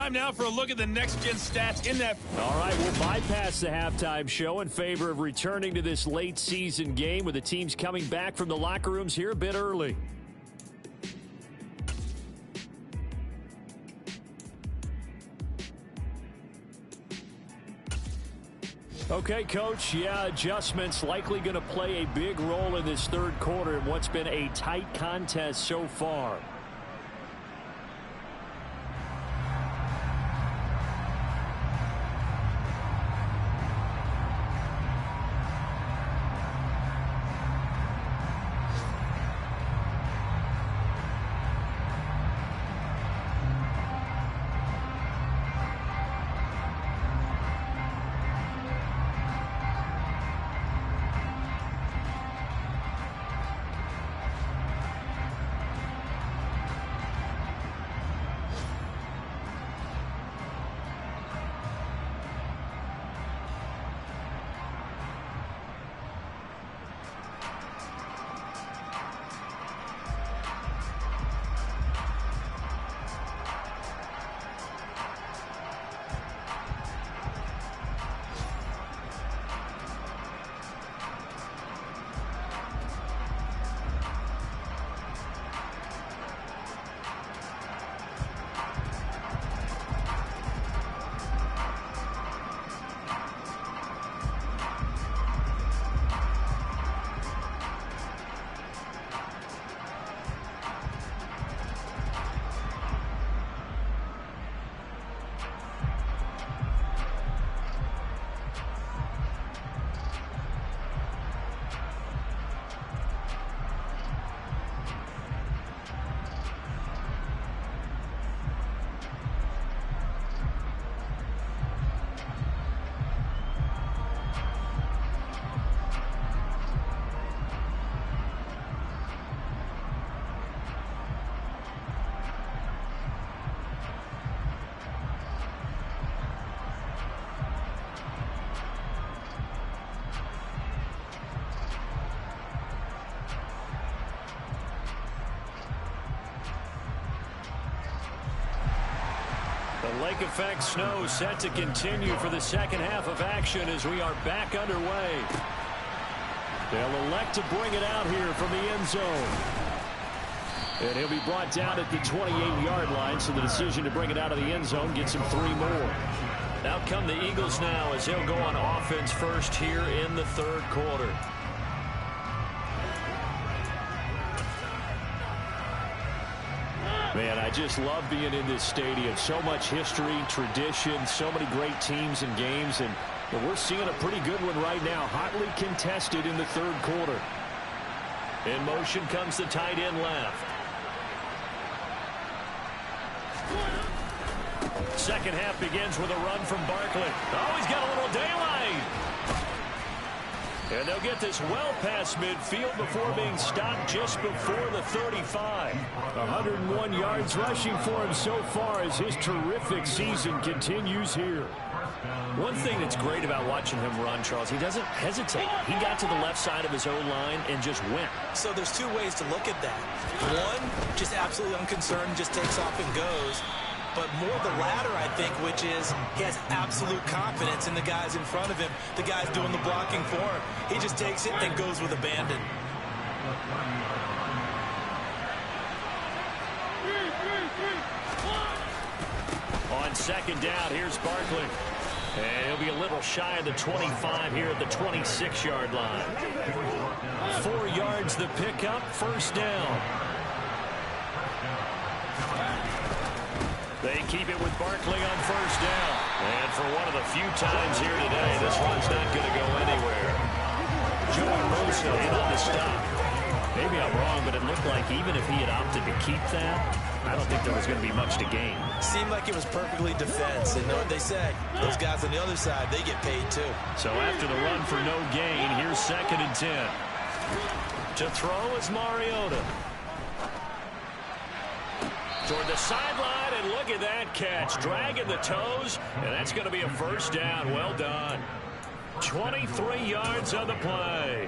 Time now for a look at the next-gen stats in that. All right, we'll bypass the halftime show in favor of returning to this late-season game with the teams coming back from the locker rooms here a bit early. Okay, Coach, adjustments likely going to play a big role in this third quarter in what's been a tight contest so far. The lake effect snow set to continue for the second half of action as we are back underway. They'll elect to bring it out here from the end zone. And he'll be brought down at the 28-yard line, so the decision to bring it out of the end zone gets him 3 more. Out come the Eagles now as they'll go on offense first here in the third quarter. Man, I just love being in this stadium. So much history, tradition, so many great teams and games, and we're seeing a pretty good one right now. Hotly contested in the third quarter. In motion comes the tight end left. Second half begins with a run from Barkley. Oh, he's got a little daylight. And they'll get this well past midfield before being stopped just before the 35. 101 yards rushing for him so far as his terrific season continues here. One thing that's great about watching him run, Charles, he doesn't hesitate. He got to the left side of his O-line and just went. So there's two ways to look at that. One, just absolutely unconcerned, just takes off and goes. But more the latter, I think, which is he has absolute confidence in the guys in front of him, the guys doing the blocking for him. He just takes it and goes with abandon. On second down, here's Barkley. And he'll be a little shy of the 25 here at the 26-yard line. 4 yards the pickup, first down. They keep it with Barkley on first down. And for one of the few times here today, this one's not going to go anywhere. Joey Bosa in on the stop. Maybe I'm wrong, but it looked like even if he had opted to keep that, I don't think there was going to be much to gain. Seemed like it was perfectly defense. And know what they say? Those guys on the other side, they get paid too. So after the run for no gain, here's 2nd and 10. To throw is Mariota. Toward the sideline, and look at that catch. Dragging the toes, and that's going to be a first down. Well done. 23 yards on the play.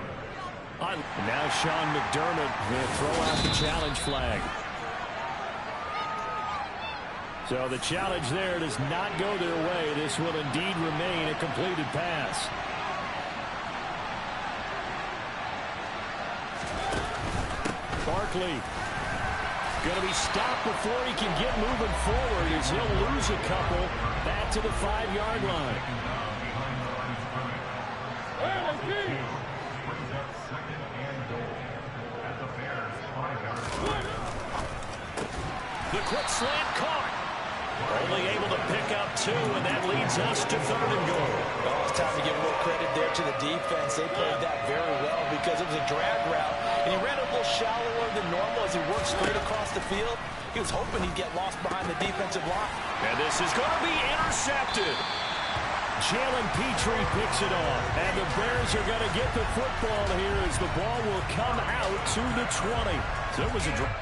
Now Sean McDermott will throw out the challenge flag. So the challenge there does not go their way. This will indeed remain a completed pass. Barkley going to be stopped before he can get moving forward as he'll lose a couple back to the 5-yard line. The quick slant caught. Only able to pick up 2, and that leads us to 3rd and goal. Oh, it's time to give a little credit there to the defense. They played that very well because it was a drag route, and he ran a little shallower than normal as he worked straight across the field. He was hoping he'd get lost behind the defensive line. And this is going to be intercepted. Jalen Petrie picks it off, and the Bears are going to get the football here as the ball will come out to the 20. So it was a drag.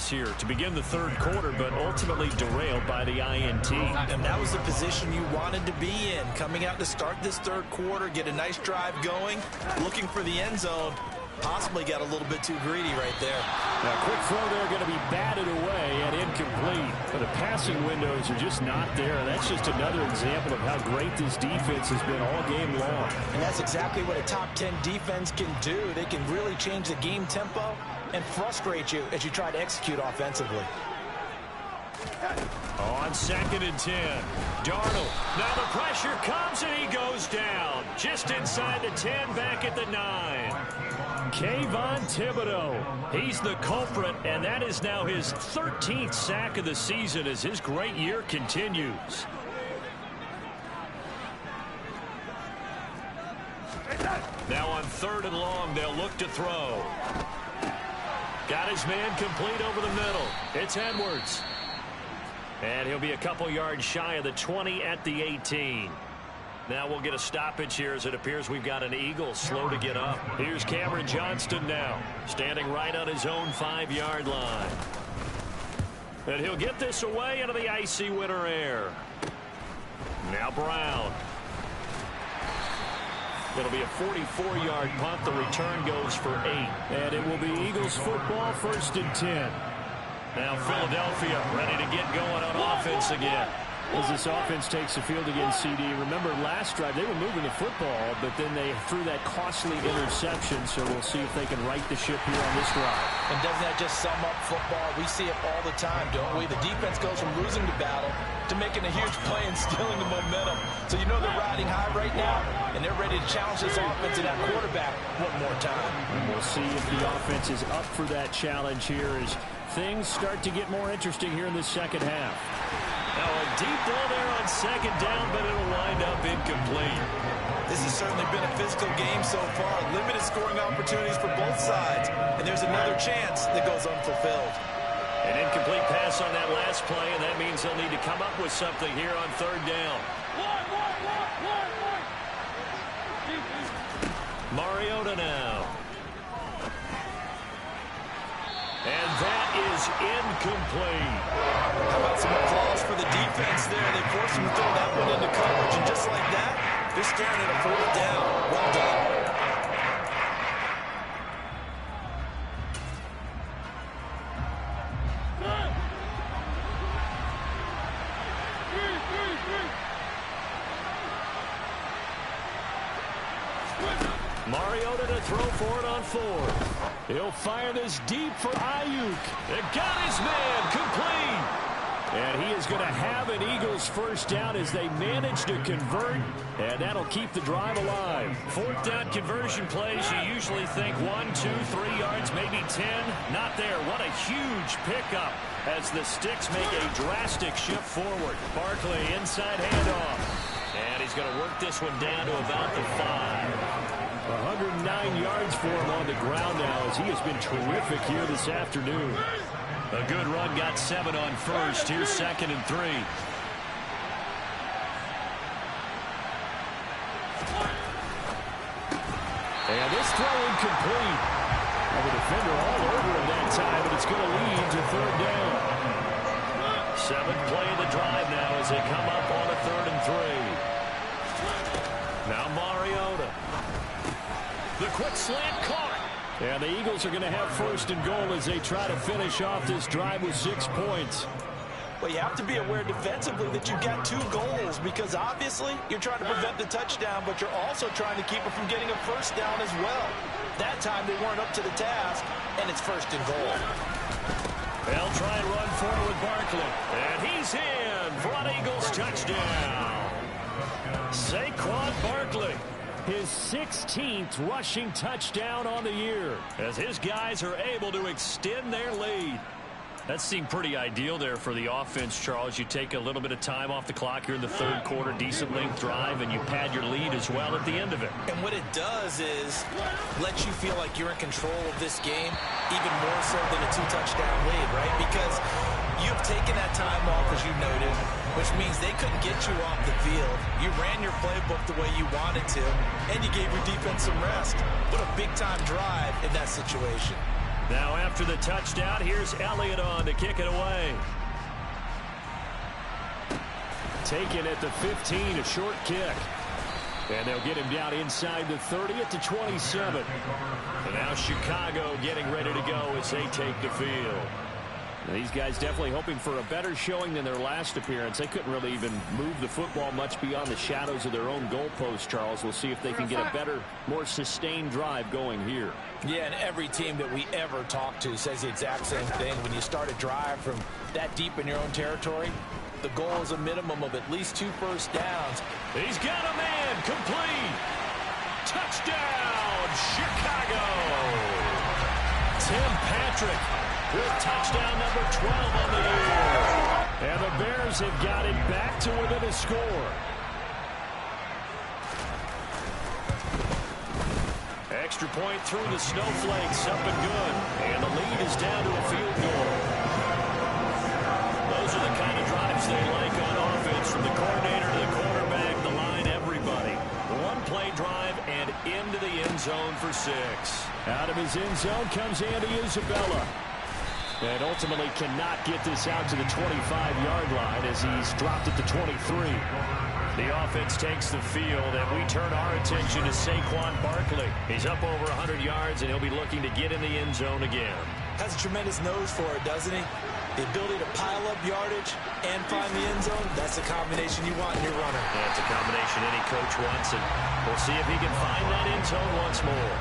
Here to begin the 3rd quarter, but ultimately derailed by the INT. And that was the position you wanted to be in. Coming out to start this 3rd quarter, get a nice drive going, looking for the end zone. Possibly got a little bit too greedy right there. Now, quick throw there going to be batted away and incomplete. But the passing windows are just not there. And that's just another example of how great this defense has been all game long. And that's exactly what a top 10 defense can do. They can really change the game tempo and frustrate you as you try to execute offensively. On 2nd and 10, Darnold. Now the pressure comes and he goes down. Just inside the 10, back at the 9. Kayvon Thibodeaux. He's the culprit, and that is now his 13th sack of the season as his great year continues. Now on 3rd and long, they'll look to throw. Got his man complete over the middle. It's Edwards. And he'll be a couple yards shy of the 20 at the 18. Now we'll get a stoppage here as it appears we've got an Eagle slow to get up. Here's Cameron Johnston now, standing right on his own 5-yard line. And he'll get this away into the icy winter air. Now Brown. It'll be a 44-yard punt. The return goes for 8. And it will be Eagles football, 1st and 10. Now Philadelphia ready to get going on offense again. As this offense takes the field against CD, remember last drive they were moving the football, but then they threw that costly interception, so we'll see if they can right the ship here on this drive. And doesn't that just sum up football? We see it all the time, don't we? The defense goes from losing the battle to making a huge play and stealing the momentum. So you know they're riding high right now, and they're ready to challenge this offense and that quarterback one more time. And we'll see if the offense is up for that challenge here as things start to get more interesting here in the 2nd half. Now a deep ball there on 2nd down, but it'll wind up incomplete. This has certainly been a physical game so far. Limited scoring opportunities for both sides. And there's another chance that goes unfulfilled. An incomplete pass on that last play, and that means they'll need to come up with something here on 3rd down. Mariota now. And that is incomplete. How about some applause for the defense there? They forced him to throw that one into coverage, and just like that, they're staring at a 4th down. Well done. Mariota to throw for it on 4th. He'll fire this deep for Ayuk. They got his man complete. And he is going to have an Eagles 1st down as they manage to convert, and that'll keep the drive alive. 4th down conversion plays, you usually think 1, 2, 3 yards, maybe 10. Not there. What a huge pickup as the Sticks make a drastic shift forward. Barkley inside handoff. And he's going to work this one down to about the 5. 109 yards for him on the ground now as he has been terrific here this afternoon. A good run, got 7 on 1st. Here's 2nd and 3. And this throw incomplete. And the defender all over him that time, but it's going to lead to third down. Seventh play of the drive now as they come up on a 3rd and 3. Now Mariota. The quick slant caught. And the Eagles are going to have 1st and goal as they try to finish off this drive with 6 points. Well, you have to be aware defensively that you've got 2 goals because obviously you're trying to prevent the touchdown, but you're also trying to keep it from getting a 1st down as well. That time they weren't up to the task, and it's 1st and goal. They'll try and run forward Barkley. And he's in for an Eagles touchdown. Saquon Barkley. His 16th rushing touchdown on the year as his guys are able to extend their lead. That seemed pretty ideal there for the offense, Charles. You take a little bit of time off the clock here in the 3rd quarter, decent length drive, and you pad your lead as well at the end of it. And what it does is let you feel like you're in control of this game, even more so than a 2-touchdown lead, right? Because you've taken that time off, as you noted, which means they couldn't get you off the field. You ran your playbook the way you wanted to, and you gave your defense some rest. What a big-time drive in that situation. Now after the touchdown, here's Elliott on to kick it away. Taken at the 15, a short kick. And they'll get him down inside the 30 at the 27. And now Chicago getting ready to go as they take the field. Now these guys definitely hoping for a better showing than their last appearance. They couldn't really even move the football much beyond the shadows of their own goalpost, Charles. We'll see if they can get a better, more sustained drive going here. Yeah, and every team that we ever talk to says the exact same thing. When you start a drive from that deep in your own territory, the goal is a minimum of at least 2 first downs. He's got a man, complete. Touchdown, Chicago. Tim Patrick with touchdown number 12 on the year. And the Bears have got it back to within a score. Extra point through the snowflakes, up and good. And the lead is down to a field goal. Those are the kind of drives they like on offense, from the coordinator to the quarterback, the line, everybody. One-play drive and into the end zone for 6. Out of his end zone comes Andy Isabella. And ultimately cannot get this out to the 25-yard line as he's dropped at the 23. The offense takes the field, and we turn our attention to Saquon Barkley. He's up over 100 yards, and he'll be looking to get in the end zone again. Has a tremendous nose for it, doesn't he? The ability to pile up yardage and find the end zone, that's the combination you want in your runner. That's a combination any coach wants, and we'll see if he can find that end zone once more.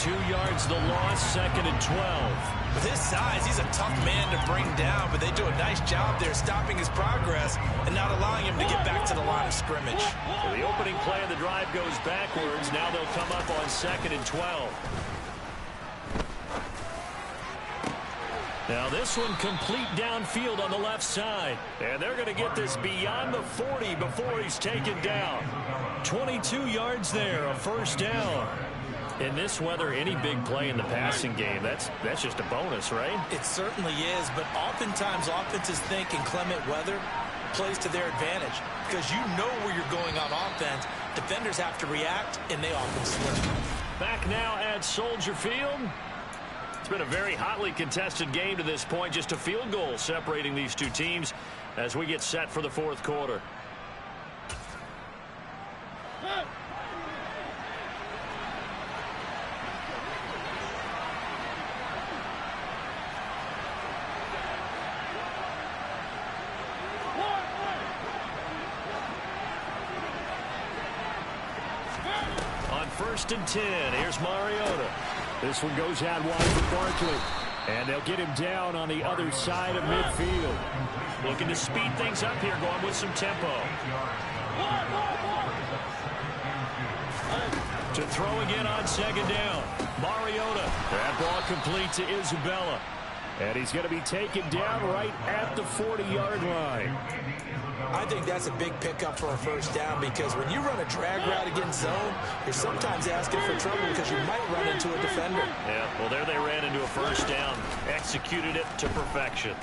2 yards the loss, 2nd and 12. With his size, he's a tough man to bring down, but they do a nice job there stopping his progress and not allowing him to get back to the line of scrimmage. So the opening play of the drive goes backwards. Now they'll come up on 2nd and 12. Now this one complete downfield on the left side. And they're going to get this beyond the 40 before he's taken down. 22 yards there, a 1st down. In this weather, any big play in the passing game, that's just a bonus, right? It certainly is, but oftentimes offenses think in clement weather plays to their advantage because you know where you're going on offense. Defenders have to react, and they often slip. Back now at Soldier Field. It's been a very hotly contested game to this point, just a field goal separating these two teams as we get set for the 4th quarter. On 1st and 10, here's Mariota. This one goes out wide for Barkley. And they'll get him down on the other side of midfield. Looking to speed things up here, going with some tempo. To throw again on 2nd down. Mariota. That ball complete to Isabella. And he's going to be taken down right at the 40-yard line. I think that's a big pickup for a 1st down because when you run a drag route against zone, you're sometimes asking for trouble because you might run into a defender. Yeah, well, there they ran into a 1st down. Executed it to perfection.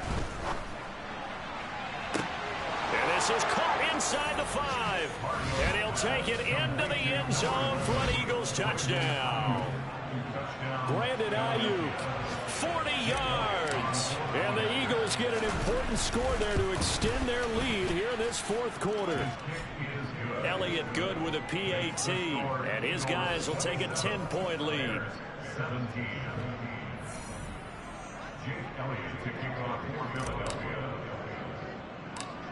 And this this is caught inside the 5. And he'll take it into the end zone for an Eagles touchdown. Brandon Ayuk, 40 yards. And the Eagles get an important score there to extend their lead here in this fourth quarter. Elliott Good with a PAT, and his guys will take a 10-point lead.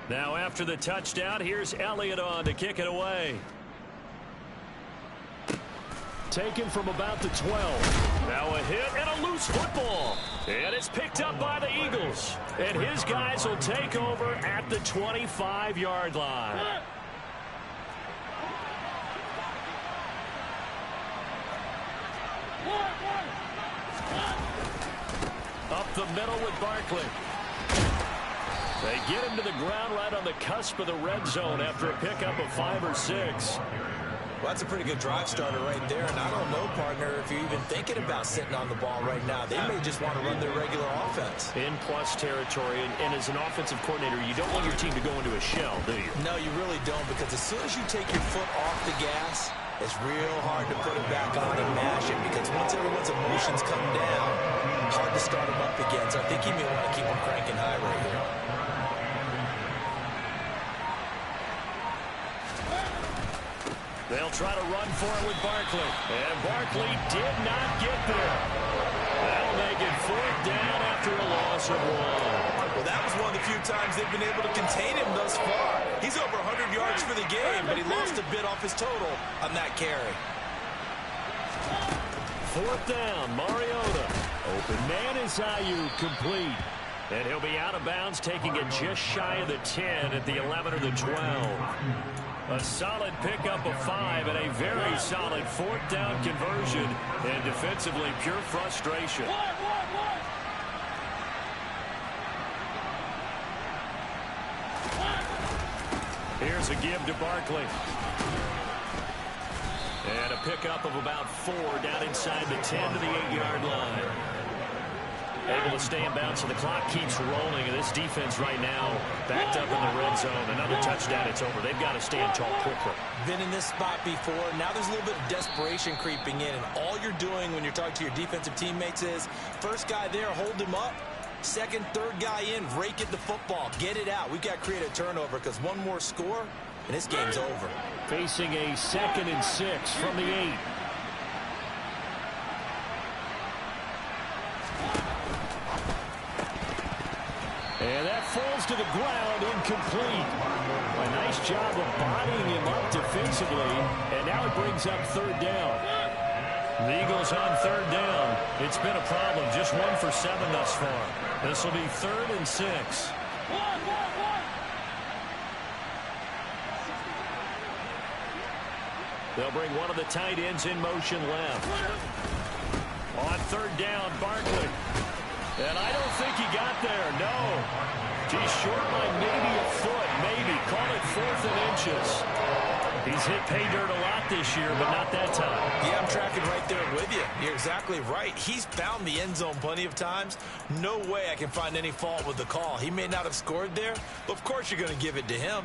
Now after the touchdown, here's Elliott on to kick it away. Taken from about the 12. Now a hit and a loose football. And it's picked up by the Eagles. And his guys will take over at the 25-yard line. Up the middle with Barkley. They get him to the ground right on the cusp of the red zone after a pickup of 5 or 6. Well, that's a pretty good drive starter right there. And I don't know, partner, if you're even thinking about sitting on the ball right now. They may just want to run their regular offense. In plus territory, and as an offensive coordinator, you don't want your team to go into a shell, do you? No, you really don't, because as soon as you take your foot off the gas, it's real hard to put it back on and mash it, because once everyone's emotions come down, hard to start them up again. So I think you may want to keep them cranking high right here. They'll try to run for it with Barkley. And Barkley did not get there. That'll make it 4th down after a loss of 1. Well, that was one of the few times they've been able to contain him thus far. He's over 100 yards for the game, but he lost a bit off his total on that carry. 4th down, Mariota. Open man is Ayuk, complete. And he'll be out of bounds, taking it just shy of the 10 at the 11 or the 12. A solid pickup of 5 and a very solid 4th down conversion. And defensively, pure frustration. Here's a give to Barkley. And a pickup of about 4 down inside the 10 to the 8-yard line. Able to stay in bounds, so the clock keeps rolling. And this defense right now backed up in the red zone. Another touchdown, it's over. They've got to stand tall quickly. Been in this spot before. Now there's a little bit of desperation creeping in. And all you're doing when you're talking to your defensive teammates is, first guy there, hold him up. Second, third guy in, rake at the football. Get it out. We've got to create a turnover, because one more score, and this game's over. Facing a 2nd and 6 from the 8. And that falls to the ground, incomplete. A nice job of bodying him up defensively, and now it brings up 3rd down. The Eagles on 3rd down. It's been a problem, just 1 for 7 thus far. This will be 3rd and 6. They'll bring one of the tight ends in motion left. On 3rd down, Barkley. And I don't think he got there, no. He's short by maybe a foot, maybe. Call it 4th and inches. He's hit pay dirt a lot this year, but not that time. Yeah, I'm tracking right there with you. You're exactly right. He's found the end zone plenty of times. No way I can find any fault with the call. He may not have scored there, but of course you're going to give it to him.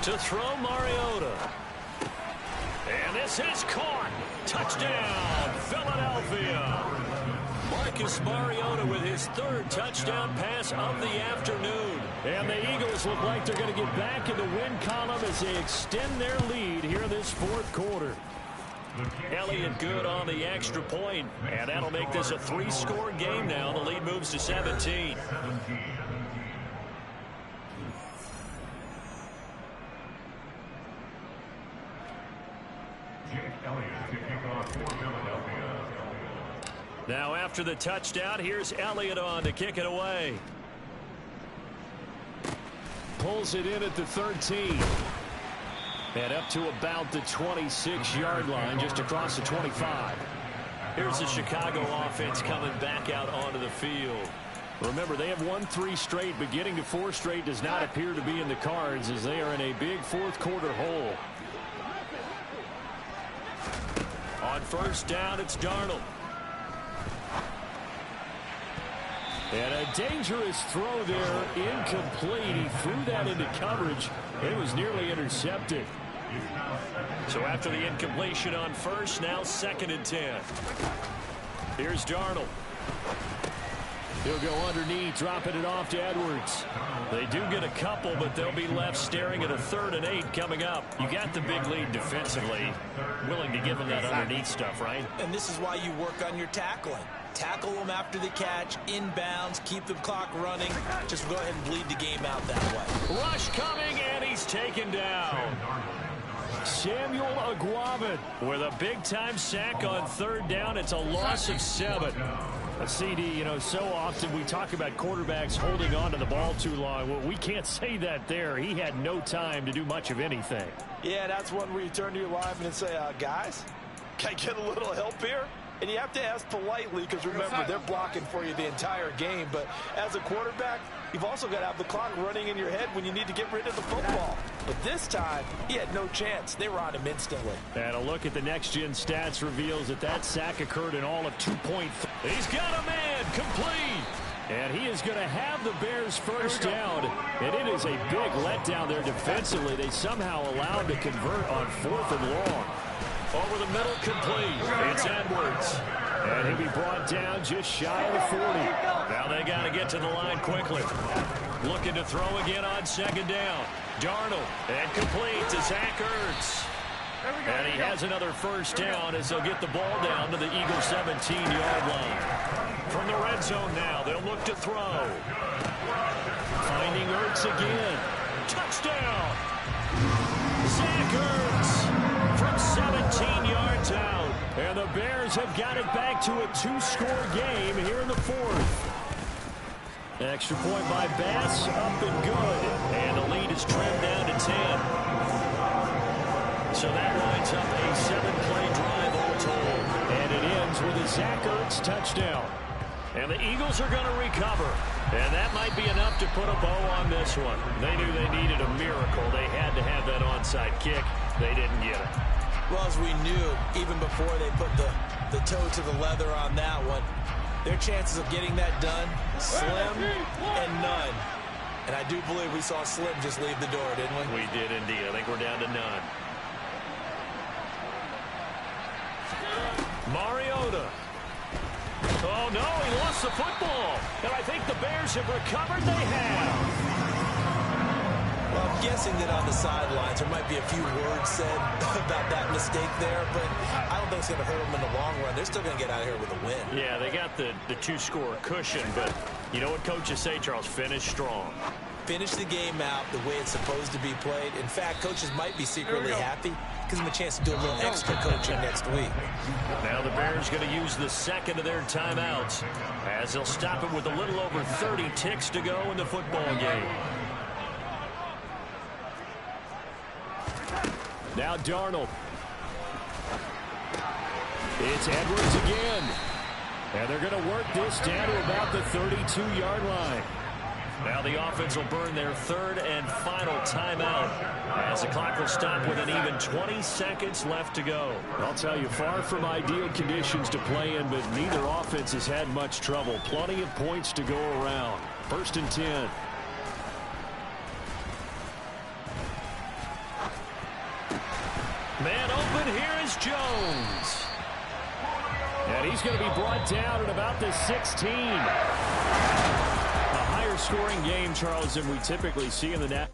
To throw, Mariota. And this is caught. Touchdown, Philadelphia. Marcus Mariota with his 3rd touchdown pass of the afternoon. And the Eagles look like they're going to get back in the win column as they extend their lead here in this 4th quarter. Elliott Good on the extra point, and that'll make this a 3-score game now. The lead moves to 17. Now after the touchdown, here's Elliott on to kick it away. Pulls it in at the 13. And up to about the 26-yard line, just across the 25. Here's the Chicago offense coming back out onto the field. Remember, they have won 3 straight, but getting to 4 straight does not appear to be in the cards, as they are in a big 4th quarter hole. On 1st down, it's Darnold. And a dangerous throw there, incomplete. He threw that into coverage. It was nearly intercepted. So after the incompletion on first, now 2nd and 10. Here's Darnold. He'll go underneath, dropping it off to Edwards. They do get a couple, but they'll be left staring at a 3rd and 8 coming up. You got the big lead defensively. Willing to give them that underneath stuff, right? And this is why you work on your tackling. Tackle them after the catch, inbounds, keep the clock running. Just go ahead and bleed the game out that way. Rush coming, and he's taken down. Samuel Aguaman with a big-time sack on 3rd down. It's a loss of 7. A CD, you know, so often we talk about quarterbacks holding on to the ball too long. Well, we can't say that there. He had no time to do much of anything. Yeah, that's one where you turn to your lineman and say, guys, can I get a little help here? And you have to ask politely because, remember, they're blocking for you the entire game. But as a quarterback, you've also got to have the clock running in your head when you need to get rid of the football. But this time, he had no chance. They were on him instantly. And a look at the next-gen stats reveals that sack occurred in all of 2.3. He's got a man, complete. And he is going to have the Bears first down. And it is a big letdown there defensively. They somehow allowed to convert on 4th and long. Over the middle, complete. It's Edwards. And he'll be brought down just shy of the 40. Now they got to get to the line quickly. Looking to throw again on 2nd down. Darnold, and complete to Zach Ertz. And he has another first down as they'll get the ball down to the Eagles' 17-yard line. From the red zone now, they'll look to throw. Finding Ertz again. Touchdown! Zach Ertz from 17 yards out. And the Bears have got it back to a 2-score game here in the 4th. Extra point by Bass, up and good. And the lead is trimmed down to 10. So that winds up a 7-play drive all told. And it ends with a Zach Ertz touchdown. And the Eagles are going to recover. And that might be enough to put a bow on this one. They knew they needed a miracle. They had to have that onside kick. They didn't get it. Well, as we knew, even before they put the toe to the leather on that one, their chances of getting that done, slim and none. And I do believe we saw Slim just leave the door, didn't we? We did indeed. I think we're down to none. Mariota. Oh, no, he lost the football. And I think the Bears have recovered. They have. Well, I'm guessing that on the sidelines there might be a few words said about that mistake there, but I don't think it's going to hurt them in the long run. They're still going to get out of here with a win. Yeah, they got the 2-score cushion, but you know what coaches say, Charles? Finish strong. Finish the game out the way it's supposed to be played. In fact, coaches might be secretly happy. Gives them a chance to do a little extra coaching next week. Now the Bears going to use the 2nd of their timeouts as they'll stop it with a little over 30 ticks to go in the football game. Now Darnold. It's Edwards again. And they're going to work this down to about the 32-yard line. Now the offense will burn their 3rd and final timeout as the clock will stop with an even 20 seconds left to go. I'll tell you, far from ideal conditions to play in, but neither offense has had much trouble. Plenty of points to go around. 1st and 10. Man open, here is Jones. And he's going to be brought down at about the 16. A higher scoring game, Charles, than we typically see in the net.